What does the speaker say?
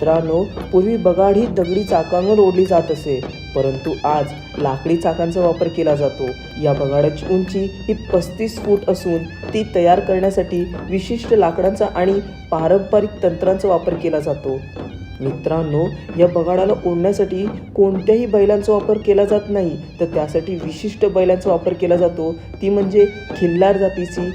मित्रांनो, पूर्वी बगाड ही दगडी चाकांवर ओढली जात असे, परंतु आज लाकडी चाकांचा वापर केला जातो. या बगाडाची उंची ही 35 फूट असून ती तयार करण्यासाठी विशिष्ट लाकडांचा आणि पारंपरिक तंत्रांचा वापर केला जातो. मित्रांनो, या बगाडाला ओढण्यासाठी कोणत्याही बैलांचा वापर केला जात नाही, तर त्यासाठी विशिष्ट बैलांचा वापर केला जातो. ती म्हणजे खिल्लार जातीची